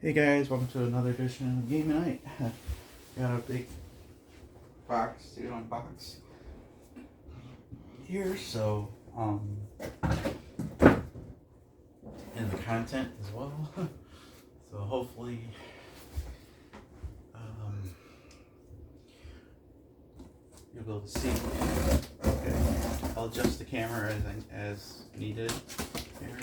Hey guys, welcome to another edition of GamingNight. Got a big box to unbox here, so and the content as well. So hopefully you'll be able to see. Okay, I'll adjust the camera as needed here.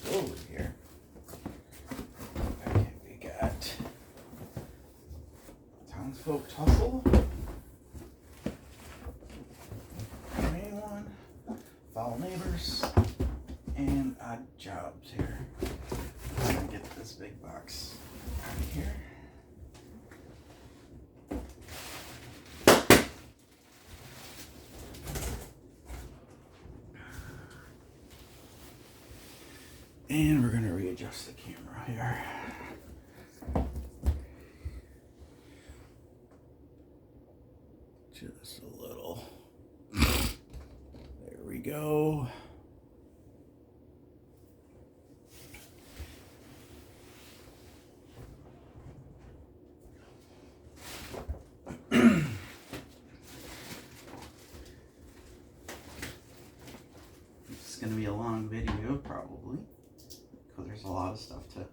Over here. Okay, we got Townsfolk Tussle. Main one. Foul Neighbors. And Odd Jobs here. I'm gonna get this big box out of here. And we're going to readjust the camera here. Just a little. There we go. It's going to be a long video probably, because there's a lot of stuff to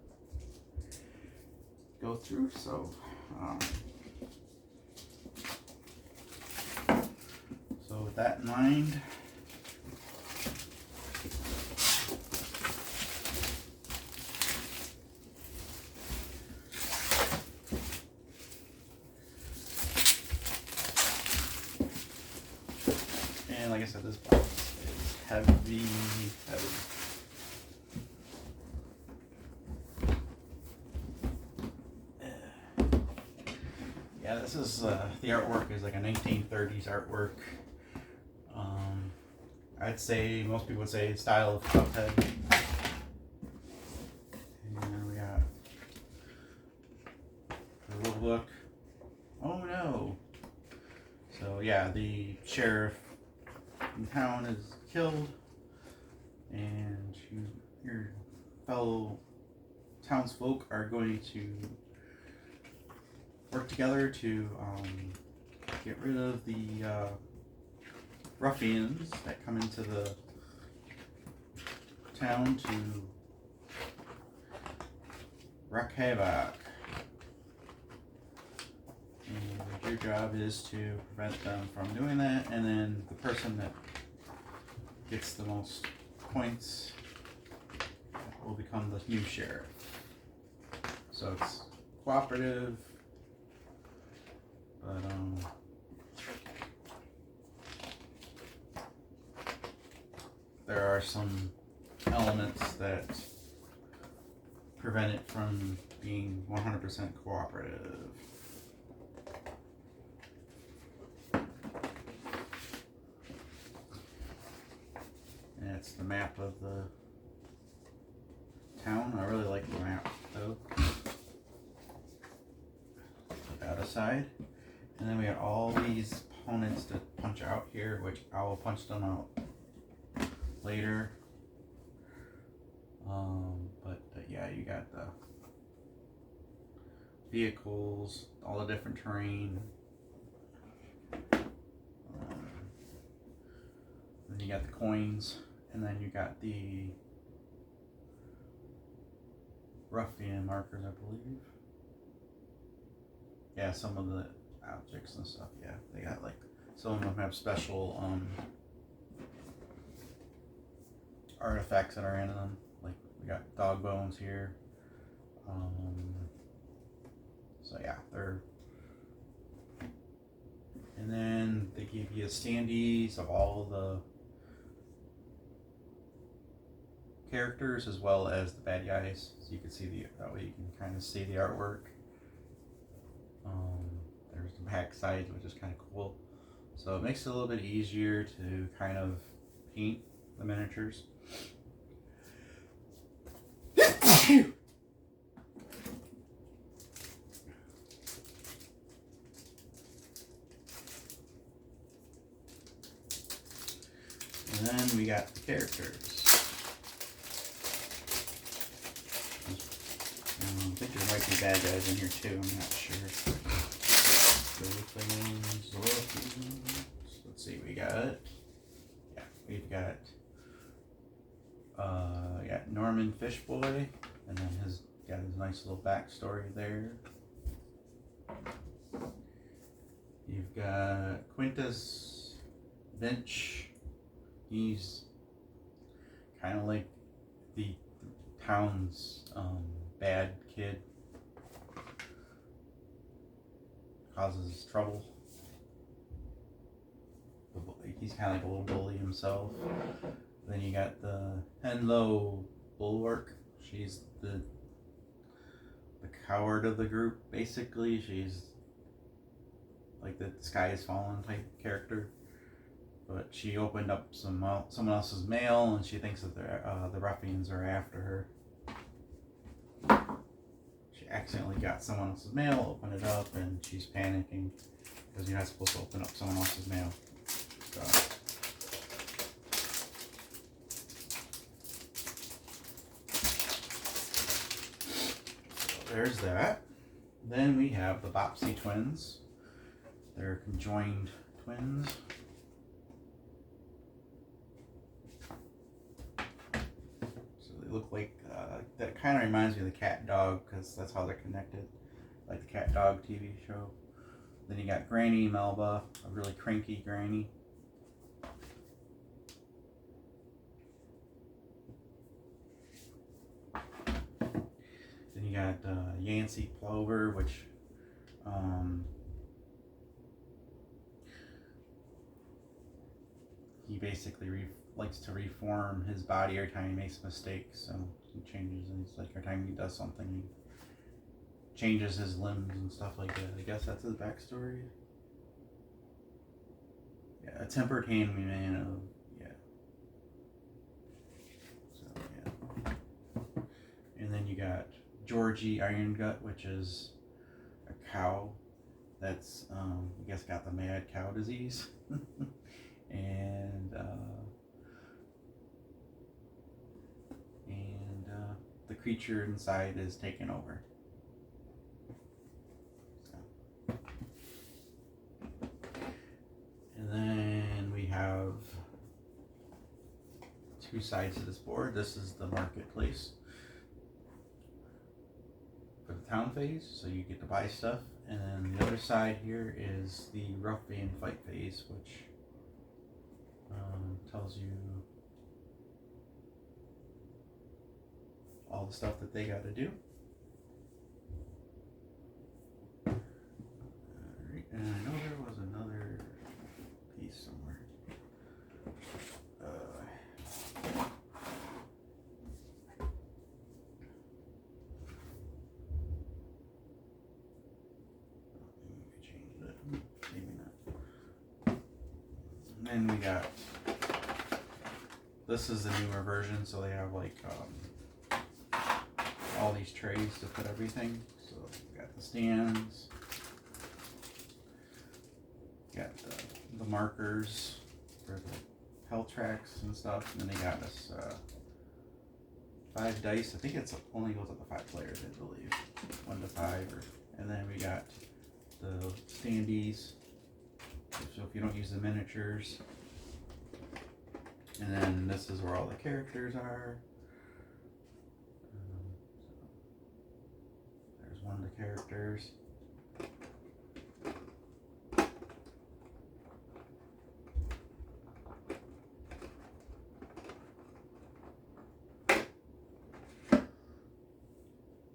go through, so with that in mind, and like I said, this box is heavy. Yeah, this is the artwork is like a 1930s artwork. I'd say most people would say style of Cuphead. And we got the rule book. Oh no! So yeah, the sheriff in town is killed, and your fellow townsfolk are going to work together to get rid of the ruffians that come into the town to wreak havoc. And your job is to prevent them from doing that, and then the person that gets the most points will become the new sheriff. So it's cooperative, but there are some elements that prevent it from being 100% cooperative. And it's the map of the town. I really like the map though. Put that aside. And then we got all these opponents to punch out here, which I will punch them out later. But yeah, you got the vehicles, all the different terrain. Then you got the coins, and then you got the ruffian markers, I believe. Yeah, some of the objects and stuff. Yeah, they got like some of them have special artifacts that are in them. Like we got dog bones here. So yeah, they're. And then they give you standees of all the characters as well as the bad guys, so you can see that way you can kind of see the artwork. There's the back side, which is kind of cool. So it makes it a little bit easier to kind of paint the miniatures. And then we got the characters. I think there might be bad guys in here too, I'm not sure. Let's see, we've got Norman Fishboy, and then got his nice little backstory there. You've got Quintus Bench. He's kind of like the town's bad kid. Causes trouble. He's kind of like a little bully himself. Then you got the Henlo Bulwark. She's the coward of the group, basically. She's like the sky is falling type character. But she opened up someone else's mail, and she thinks that the ruffians are after her. She accidentally got someone else's mail, opened it up, and she's panicking because you're not supposed to open up someone else's mail. So there's that. Then we have the Bopsy twins. They're conjoined twins. Look like that kind of reminds me of the cat dog, because that's how they're connected, like the cat dog TV show. Then you got Granny Melba, a really cranky granny. Then you got Yancey Plover, which he basically likes to reform his body every time he makes mistakes, so he changes, and it's like every time he does something, he changes his limbs and stuff like that. I guess that's his backstory. Yeah, a tempered handyman of, yeah. So, yeah. And then you got Georgie Iron Gut, which is a cow that's, I guess, got the mad cow disease. And the creature inside is taken over. So. And then we have two sides to this board. This is the marketplace for the town phase, so you get to buy stuff. And then the other side here is the ruffian fight phase, which tells you all the stuff that they got to do. Alright, and I know there was another piece somewhere. Maybe change it. Maybe not. And then we got, this is the newer version, so they have like all these trays to put everything. So we got the stands, got the markers for the health tracks and stuff, and then they got us 5 dice. I think it's only goes up to 5 players, I believe, 1 to 5. And then we got the standees, so if you don't use the miniatures. And then this is where all the characters are. There's one of the characters.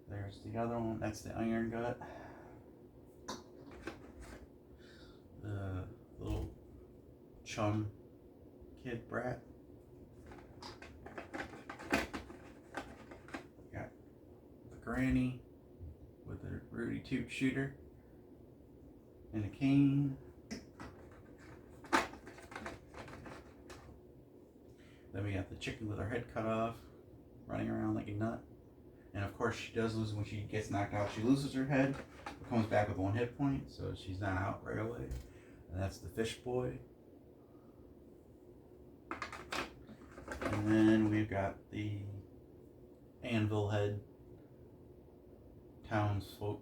There's the other one, that's the Iron Gut. The little chum kid brat. granny with a Rudy Toot shooter and a cane. Then we got the chicken with her head cut off, running around like a nut. And of course she does lose when she gets knocked out. She loses her head, comes back with 1 hit point, so she's not out right away. And that's the fish boy. And then we've got the anvil head townsfolk.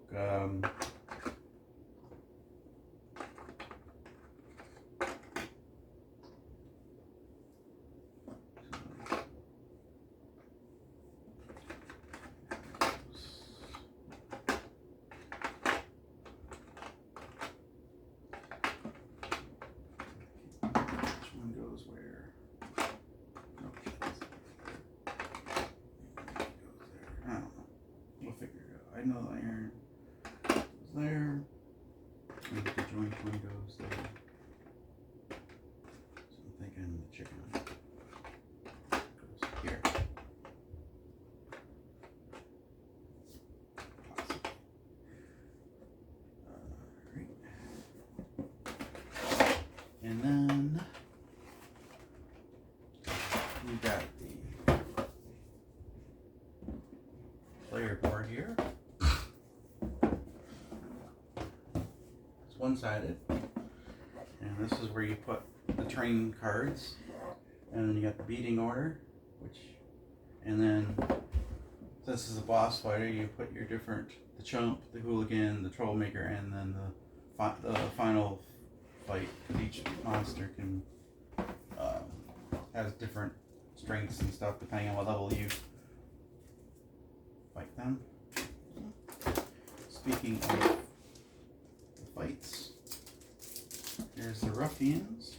I know the iron goes there. Maybe the joint one goes there. So I'm thinking the chicken goes here. Possibly. Alright. And then we got the player board here. One-sided, and this is where you put the train cards, and then you got the beating order, and then this is a boss fighter. You put your different, the chump, the hooligan, the troublemaker, and then the final fight. Each monster can has different strengths and stuff depending on what level you fight them. Speaking of fights, here's the ruffians.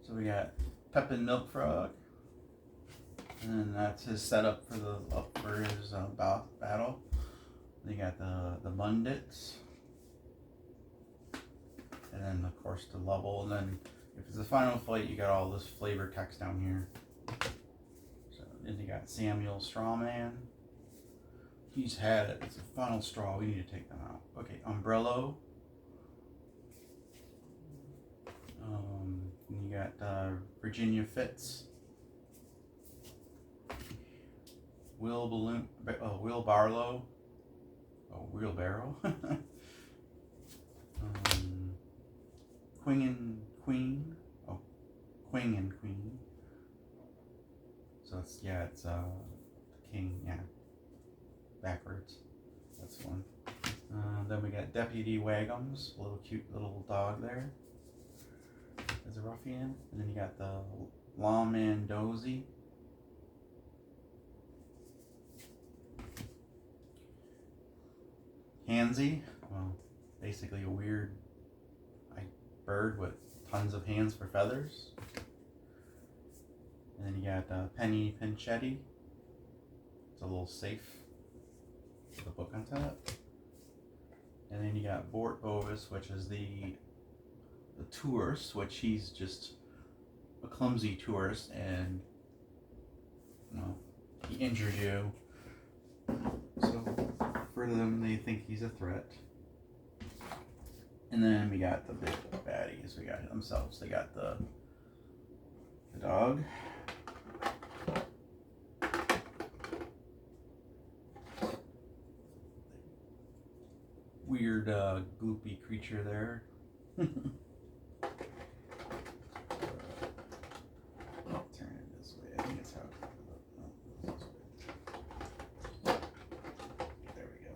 So we got Pepin Milk Frog, and that's his setup for his battle. Then you got the Mundits, and then of course the level, and then if it's the final fight, you got all this flavor text down here. So then you got Samuel Strawman. He's had it. It's a final straw. We need to take them out. Okay, Umbrello. You got Virginia Fitz. Will Barlow. Oh, Wheelbarrow. Queen and Queen. Oh, Queen and Queen. So it's the king. Yeah, backwards. That's one. Then we got Deputy Wagums, a little cute little dog there. As a ruffian, and then you got the Lawman Dozy. Hansy, well, basically a weird bird with tons of hands for feathers. And then you got Penny Pinchetti. It's a little safe with a book on top. And then you got Bort Bovis, which is the tourist, which he's just a clumsy tourist, and he injured you. So for them, they think he's a threat. And then we got the big baddies. We got themselves. They got the dog. Weird gloopy creature there. Turn it this way. I think it's how. No, this way. There we go.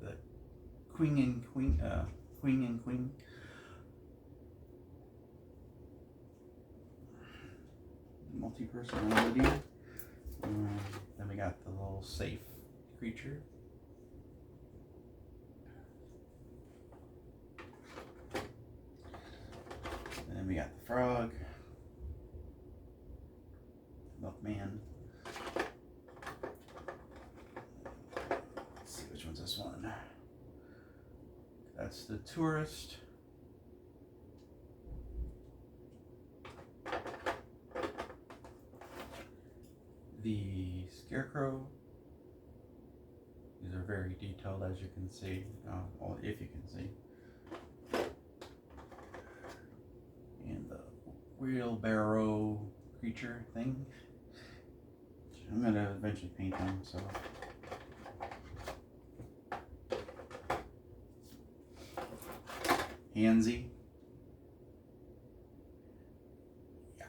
The Queen and Queen. Multi-personality. Then we got the little safe creature. And then we got the frog. Milkman. Let's see which one's this one. That's the tourist. The scarecrow. These are very detailed, as you can see, well, if you can see. And the wheelbarrow creature thing. I'm gonna eventually paint them, so. Handsy. Yeah,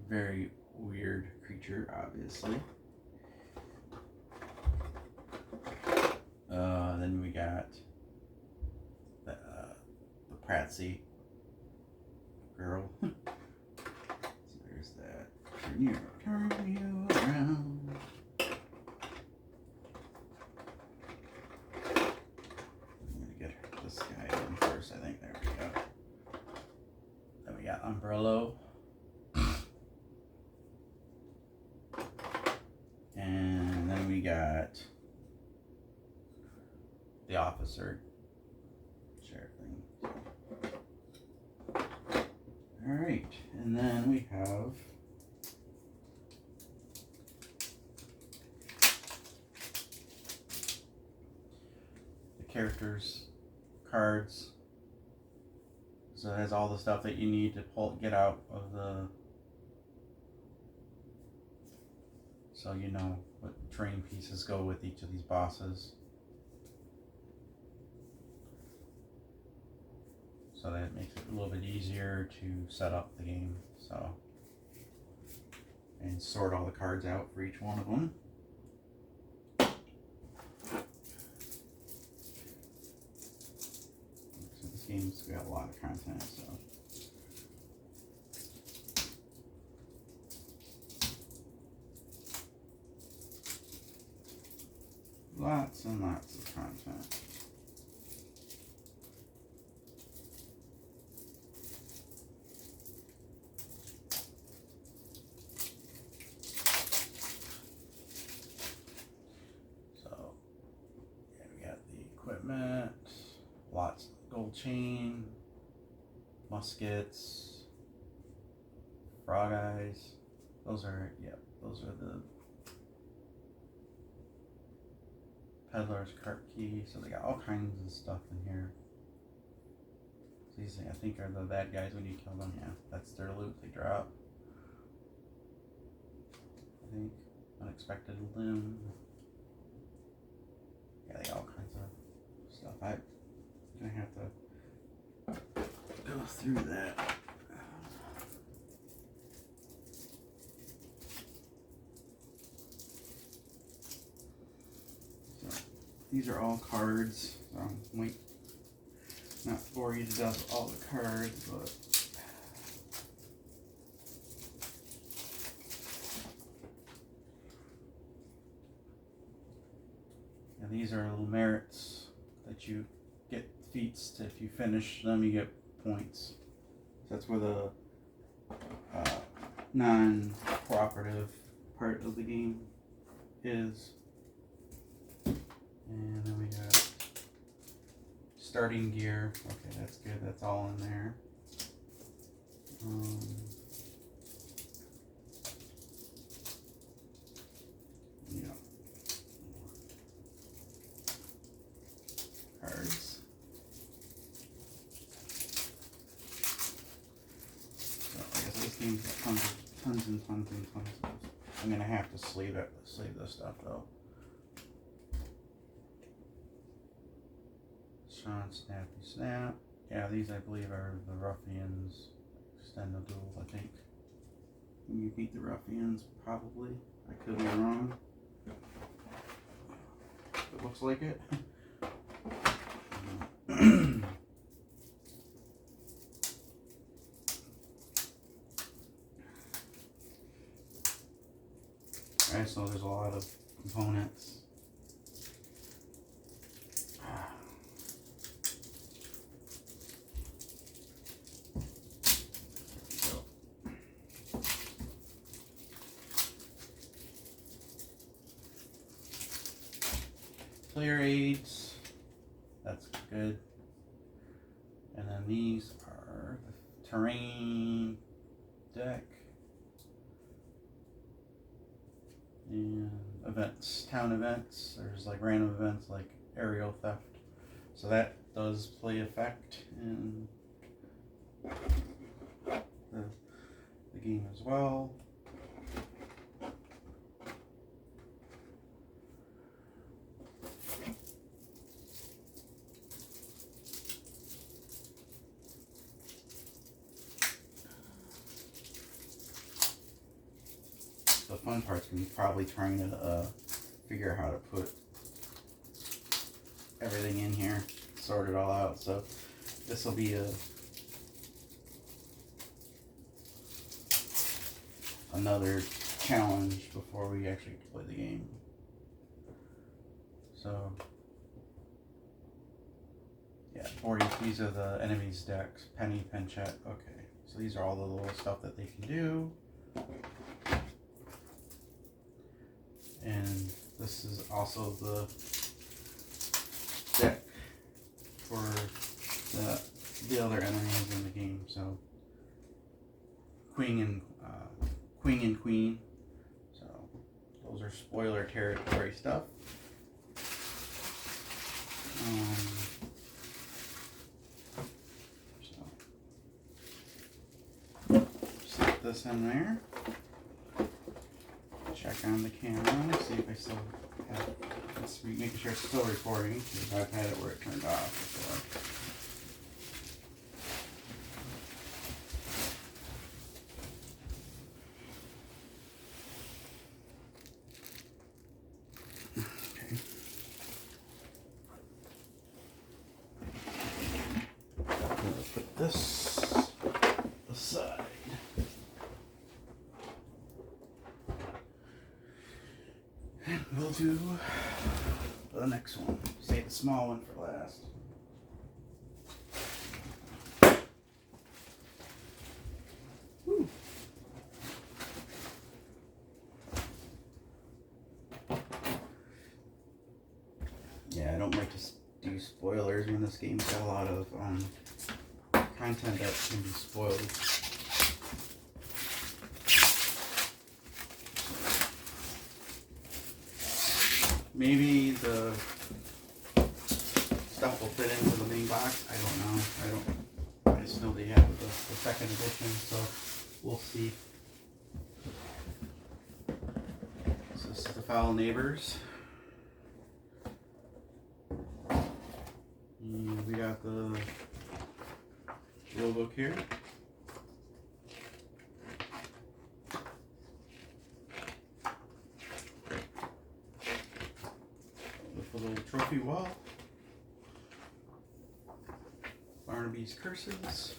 very weird creature, obviously. Then we got the Pratsy girl. So there's that. Turn you around. I'm gonna get this guy in first, I think. There we go. Then we got Umbrello. And then we got the officer sheriff thing. Alright, and then we have the characters cards. So it has all the stuff that you need to get out of the, so you know what terrain pieces go with each of these bosses. So that makes it a little bit easier to set up the game, so, and sort all the cards out for each one of them. So this game's got a lot of content, so. Lots and lots of content. Equipment, lots of gold chain, muskets, frog eyes. Those are, yep, those are the peddler's cart key. So they got all kinds of stuff in here. So these, I think, are the bad guys when you kill them. Yeah, that's their loot they drop. I think unexpected limb. Yeah, they got all kinds of stuff. I'm gonna have to go through that. So these are all cards. So I might not bore you to death with all the cards, but yeah, these are little merits that you get feats to, if you finish them you get points. So that's where the non-cooperative part of the game is. And then we got starting gear. Okay, that's good, that's all in there. Yeah. Cards. So I guess this game's got tons and tons and tons of. I'm gonna have to sleeve this stuff though. Sean Snappy Snap. Yeah, these I believe are the Ruffians. Extend the duel, I think. You beat the Ruffians, probably. I could be wrong. It looks like it. Alright, so there's a lot of components. Clear aids, that's good. And these are the terrain deck and events, town events. There's like random events like aerial theft. So that does play effect in the game as well. The fun part's gonna be probably trying to figure out how to put everything in here, sort it all out. So this will be another challenge before we actually play the game. So yeah, 40. These are the enemies decks. Penny, Penchet. Okay, so these are all the little stuff that they can do. And this is also the deck for the other enemies in the game. So Queen and Queen. So those are spoiler territory stuff. So set this in there. Check on the camera, see if I still have, let's making sure it's still recording, because I've had it where it turned off before. Okay. I'm going to put this aside. We'll do the next one. Save the small one for last. Woo. Yeah, I don't like to do spoilers when this game's got a lot of content that can be spoiled. Maybe the stuff will fit into the main box. I don't know. I just know they have the second edition, so we'll see. So this is the Foul Neighbors. And we got the rulebook here. A little trophy wall. Barnaby's Curses.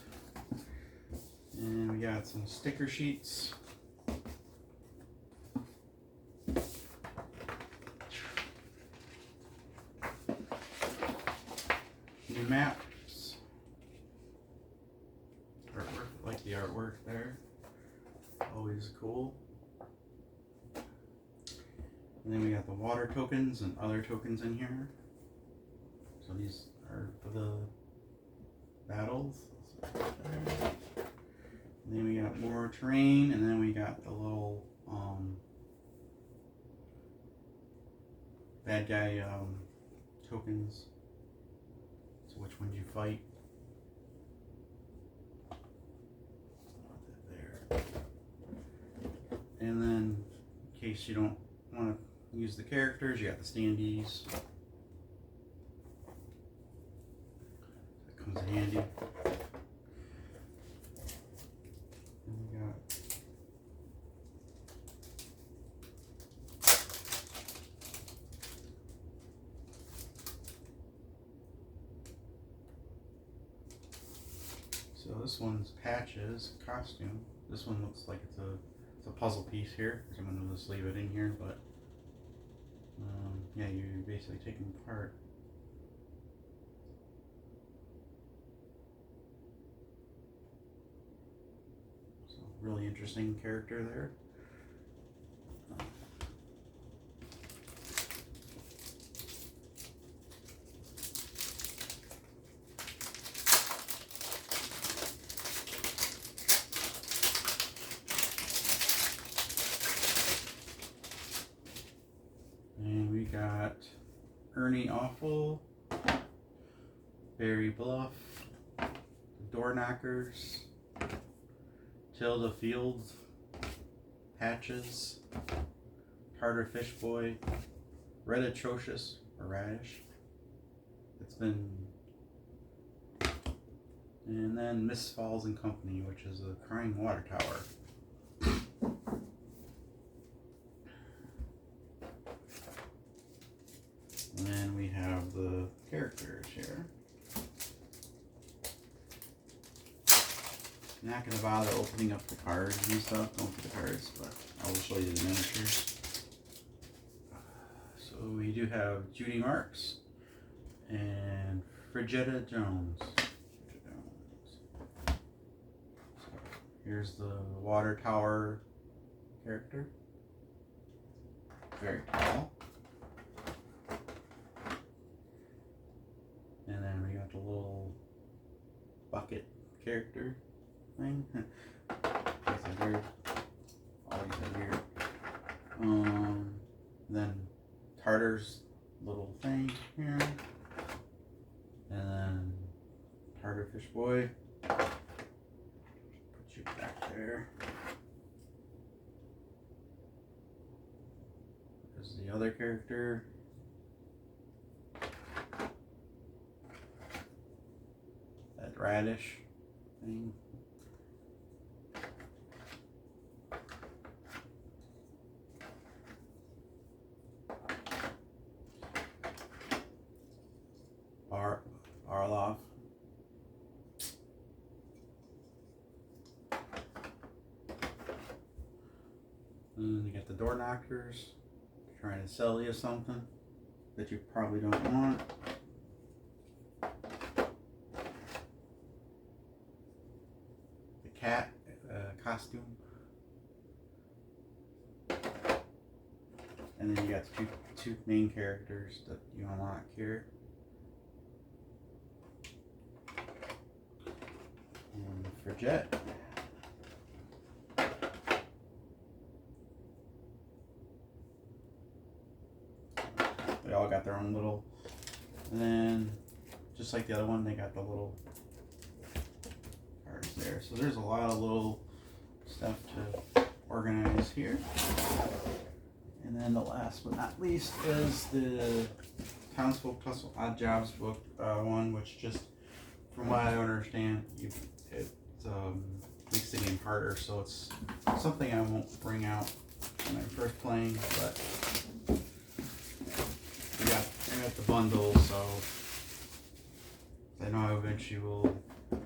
And we got some sticker sheets. New maps. Artwork, like the artwork there. Always cool. And then we got the water tokens and other tokens in here. So these are for the battles. And then we got more terrain, and then we got the little bad guy tokens. So which ones you fight. There. And then in case you don't want to use the characters, you got the standees. That comes in handy. And we got so this one's Patches costume. This one looks like it's a puzzle piece here. So I'm gonna just leave it in here, but yeah, you're basically taking part. So really interesting character there. got Ernie Awful, Barry Bluff, Door Knockers, Tilda Fields, Patches, Tartar Fish Boy, Red Atrocious, or Radish. It's been. And then Miss Falls and Company, which is a crying water tower. And then we have the characters here. I'm not going to bother opening up the cards and stuff. Don't put the cards, but I will show you the miniatures. So we do have Judy Marks and Frigetta Jones. So here's the water tower character. Very tall. And then we got the little bucket character thing. Always a weird. Always a weird. Then Tartar's little thing here. And then Tartar Fish Boy. Put you back there. There's the other character. That radish thing. Arloff. And you got the Door Knockers trying to sell you something that you probably don't want. The cat costume. And then you got the two main characters that you unlock here. And for Jet. They all got their own little, and then just like the other one, they got the little cards there. So there's a lot of little stuff to organize here. And then the last but not least is the Townsfolk Plus Odd Jobs book one, which just, from what I understand, it makes the game harder. So it's something I won't bring out when I'm first playing, but I got the bundle, so I know I eventually will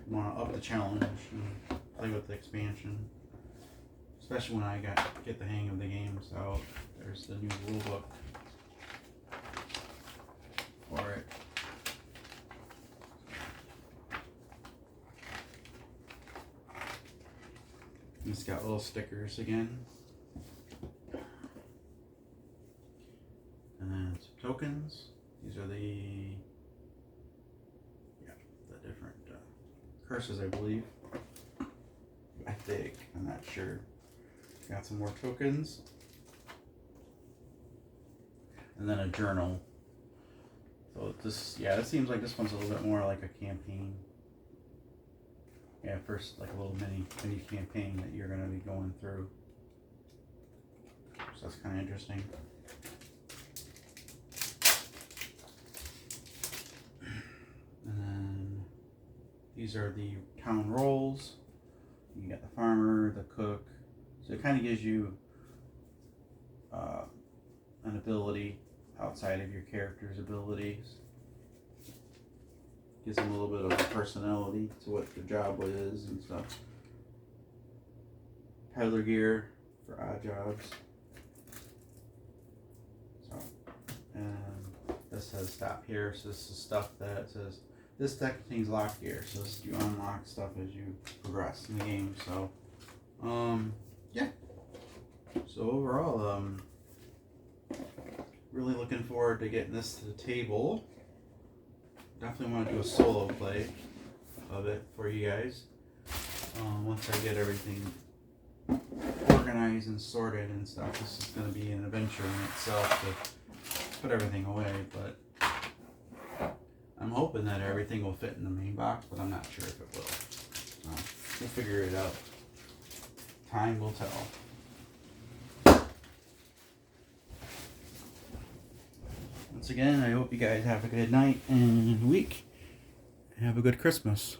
want to up the challenge and play with the expansion, especially when I get the hang of the game. So there's the new rule book for it. It's got little stickers again. And then some tokens. These are the different curses, I believe. I think. I'm not sure. Got some more tokens. And then a journal. So this, it seems like this one's a little bit more like a campaign. Yeah, first like a little mini campaign that you're going to be going through. So that's kind of interesting. And then these are the town roles. You got the farmer, the cook. So it kind of gives you an ability outside of your character's abilities. Gives them a little bit of a personality to what the job is and stuff. Peddler gear for odd jobs. So, and this says stop here. So this is stuff that says this deck contains lock gear. So this, you unlock stuff as you progress in the game. So, yeah. So overall, really looking forward to getting this to the table. Definitely want to do a solo play of it for you guys. Once I get everything organized and sorted and stuff, this is going to be an adventure in itself put everything away, but I'm hoping that everything will fit in the main box, but I'm not sure if it will. We'll figure it out. Time will tell. Once again, I hope you guys have a good night and week. Have a good Christmas.